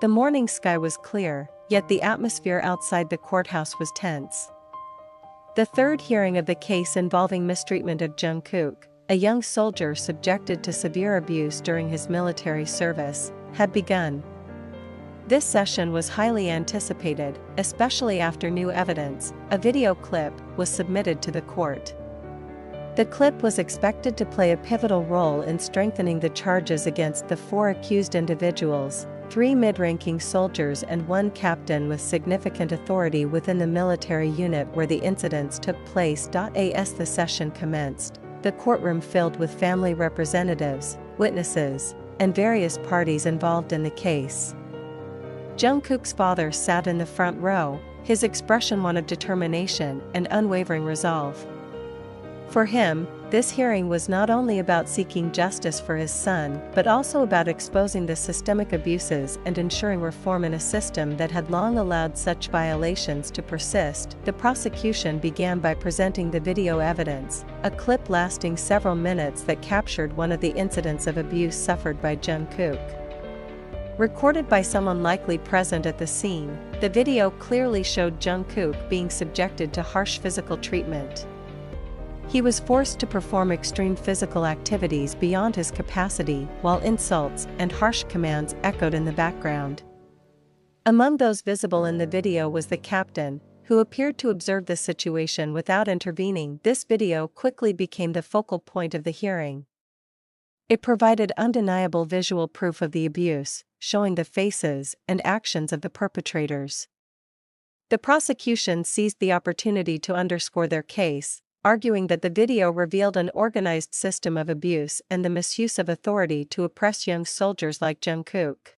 The morning sky was clear, yet the atmosphere outside the courthouse was tense. The third hearing of the case involving mistreatment of Jung-kook, a young soldier subjected to severe abuse during his military service, had begun. This session was highly anticipated, especially after new evidence, a video clip, was submitted to the court. The clip was expected to play a pivotal role in strengthening the charges against the 4 accused individuals, 3 mid-ranking soldiers and 1 captain with significant authority within the military unit where the incidents took place. As the session commenced, the courtroom filled with family representatives, witnesses, and various parties involved in the case. Jung-kook's father sat in the front row, his expression one of determination and unwavering resolve. For him, this hearing was not only about seeking justice for his son but also about exposing the systemic abuses and ensuring reform in a system that had long allowed such violations to persist. The prosecution began by presenting the video evidence, a clip lasting several minutes that captured one of the incidents of abuse suffered by Jung-kook. Recorded by someone likely present at the scene, the video clearly showed Jung-kook being subjected to harsh physical treatment. He was forced to perform extreme physical activities beyond his capacity, while insults and harsh commands echoed in the background. Among those visible in the video was the captain, who appeared to observe the situation without intervening. This video quickly became the focal point of the hearing. It provided undeniable visual proof of the abuse, showing the faces and actions of the perpetrators. The prosecution seized the opportunity to underscore their case, arguing that the video revealed an organized system of abuse and the misuse of authority to oppress young soldiers like Jung-kook.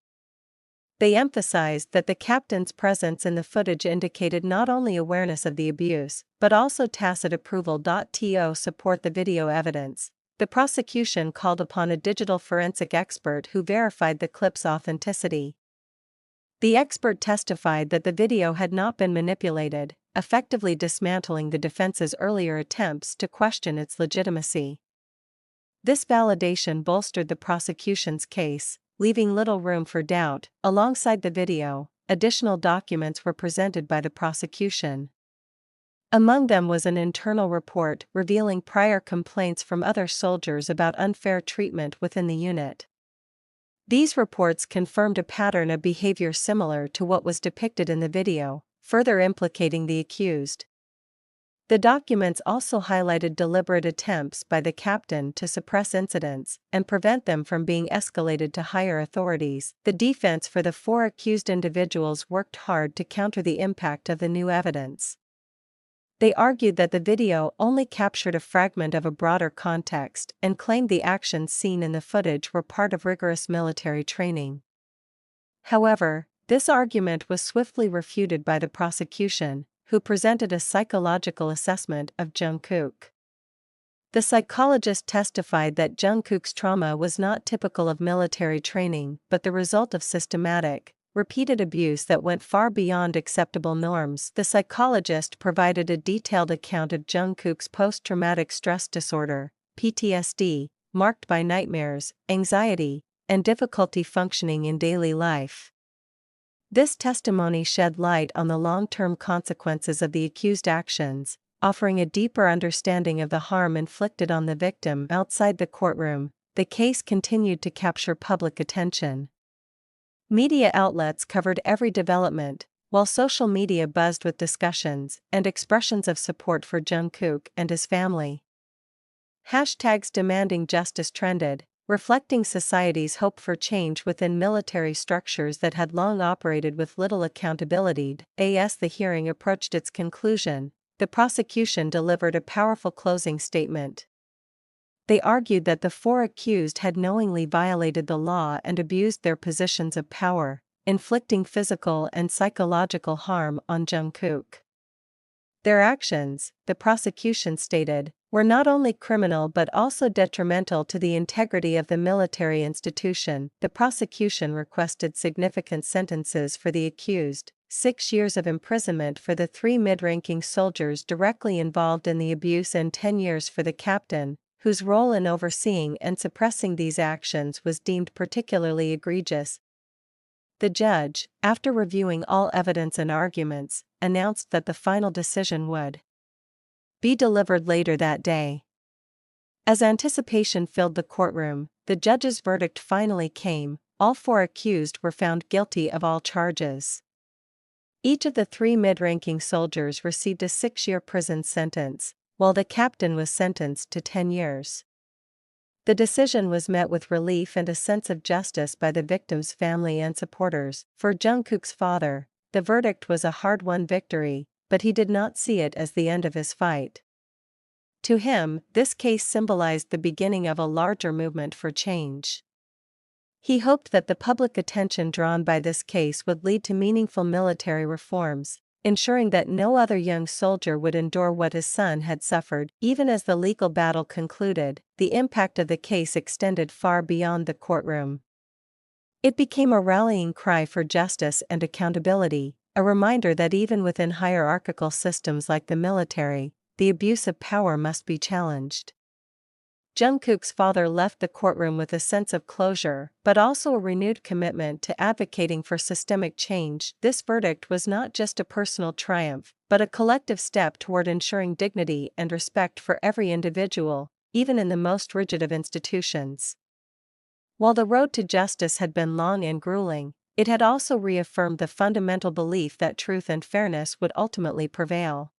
They emphasized that the captain's presence in the footage indicated not only awareness of the abuse, but also tacit approval. To support the video evidence, the prosecution called upon a digital forensic expert who verified the clip's authenticity. The expert testified that the video had not been manipulated, effectively dismantling the defense's earlier attempts to question its legitimacy. This validation bolstered the prosecution's case, leaving little room for doubt. Alongside the video, additional documents were presented by the prosecution. Among them was an internal report revealing prior complaints from other soldiers about unfair treatment within the unit. These reports confirmed a pattern of behavior similar to what was depicted in the video, further implicating the accused. The documents also highlighted deliberate attempts by the captain to suppress incidents and prevent them from being escalated to higher authorities. The defense for the 4 accused individuals worked hard to counter the impact of the new evidence. They argued that the video only captured a fragment of a broader context and claimed the actions seen in the footage were part of rigorous military training. However, this argument was swiftly refuted by the prosecution, who presented a psychological assessment of Jung-kook. The psychologist testified that Jung-kook's trauma was not typical of military training but the result of systematic, repeated abuse that went far beyond acceptable norms. The psychologist provided a detailed account of Jung-kook's post-traumatic stress disorder, PTSD, marked by nightmares, anxiety, and difficulty functioning in daily life. This testimony shed light on the long-term consequences of the accused actions, offering a deeper understanding of the harm inflicted on the victim. Outside the courtroom, the case continued to capture public attention. Media outlets covered every development, while social media buzzed with discussions and expressions of support for Jung-kook and his family. Hashtags demanding justice trended, reflecting society's hope for change within military structures that had long operated with little accountability. As the hearing approached its conclusion, the prosecution delivered a powerful closing statement. They argued that the 4 accused had knowingly violated the law and abused their positions of power, inflicting physical and psychological harm on Jung-kook. Their actions, the prosecution stated, were not only criminal but also detrimental to the integrity of the military institution. The prosecution requested significant sentences for the accused, 6 years of imprisonment for the 3 mid-ranking soldiers directly involved in the abuse and 10 years for the captain, whose role in overseeing and suppressing these actions was deemed particularly egregious. The judge, after reviewing all evidence and arguments, announced that the final decision would be delivered later that day. As anticipation filled the courtroom, the judge's verdict finally came. All 4 accused were found guilty of all charges. Each of the 3 mid-ranking soldiers received a 6-year prison sentence, while the captain was sentenced to 10 years. The decision was met with relief and a sense of justice by the victim's family and supporters. For Jungkook's father, the verdict was a hard-won victory, but he did not see it as the end of his fight. To him, this case symbolized the beginning of a larger movement for change. He hoped that the public attention drawn by this case would lead to meaningful military reforms, ensuring that no other young soldier would endure what his son had suffered. Even as the legal battle concluded, the impact of the case extended far beyond the courtroom. It became a rallying cry for justice and accountability, a reminder that even within hierarchical systems like the military, the abuse of power must be challenged. Jungkook's father left the courtroom with a sense of closure, but also a renewed commitment to advocating for systemic change. This verdict was not just a personal triumph, but a collective step toward ensuring dignity and respect for every individual, even in the most rigid of institutions. While the road to justice had been long and grueling, it had also reaffirmed the fundamental belief that truth and fairness would ultimately prevail.